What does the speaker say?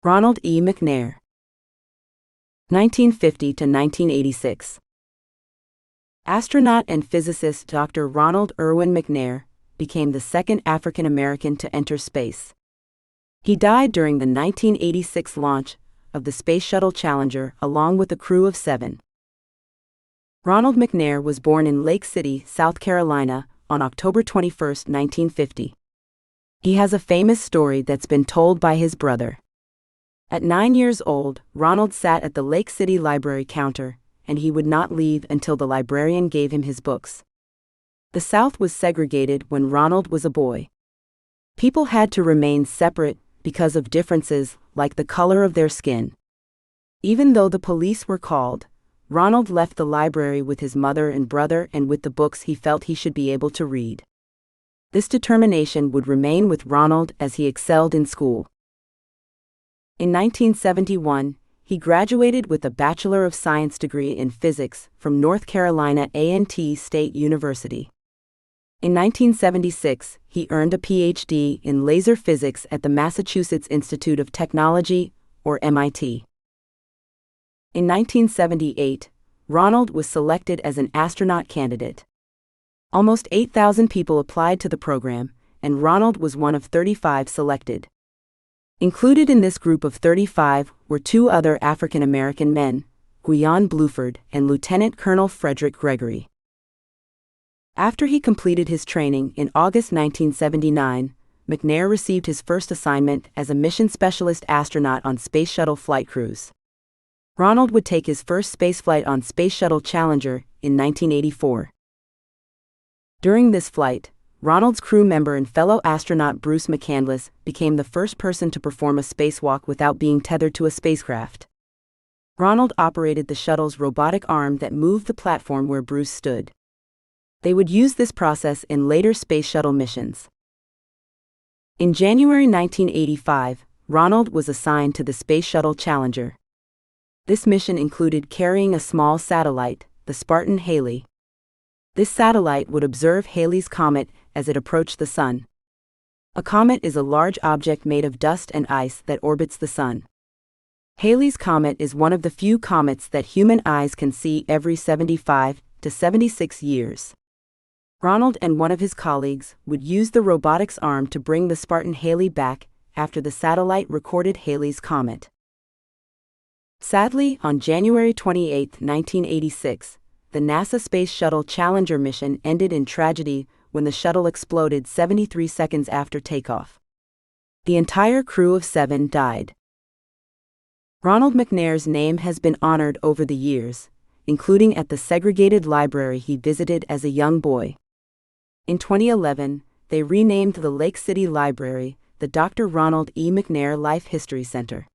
Ronald E. McNair, 1950 to 1986. Astronaut and physicist Dr. Ronald Irwin McNair became the second African American to enter space. He died during the 1986 launch of the Space Shuttle Challenger along with a crew of 7. Ronald McNair was born in Lake City, South Carolina, on October 21, 1950. He has a famous story that's been told by his brother. At 9 years old, Ronald sat at the Lake City Library counter, and he would not leave until the librarian gave him his books. The South was segregated when Ronald was a boy. People had to remain separate because of differences like the color of their skin. Even though the police were called, Ronald left the library with his mother and brother and with the books he felt he should be able to read. This determination would remain with Ronald as he excelled in school. In 1971, he graduated with a Bachelor of Science degree in physics from North Carolina A&T State University. In 1976, he earned a Ph.D. in laser physics at the Massachusetts Institute of Technology, or MIT. In 1978, Ronald was selected as an astronaut candidate. Almost 8,000 people applied to the program, and Ronald was one of 35 selected. Included in this group of 35 were 2 other African American men, Guion Bluford and Lieutenant Colonel Frederick Gregory. After he completed his training in August 1979, McNair received his first assignment as a mission specialist astronaut on Space Shuttle flight crews. Ronald would take his first spaceflight on Space Shuttle Challenger in 1984. During this flight, Ronald's crew member and fellow astronaut Bruce McCandless became the first person to perform a spacewalk without being tethered to a spacecraft. Ronald operated the shuttle's robotic arm that moved the platform where Bruce stood. They would use this process in later Space Shuttle missions. In January 1985, Ronald was assigned to the Space Shuttle Challenger. This mission included carrying a small satellite, the Spartan Halley. This satellite would observe Halley's Comet as it approached the Sun. A comet is a large object made of dust and ice that orbits the Sun. Halley's Comet is one of the few comets that human eyes can see every 75 to 76 years. Ronald and one of his colleagues would use the robotics arm to bring the Spartan Halley back after the satellite recorded Halley's Comet. Sadly, on January 28, 1986, the NASA Space Shuttle Challenger mission ended in tragedy when the shuttle exploded 73 seconds after takeoff. The entire crew of 7 died. Ronald McNair's name has been honored over the years, including at the segregated library he visited as a young boy. In 2011, they renamed the Lake City Library the Dr. Ronald E. McNair Life History Center.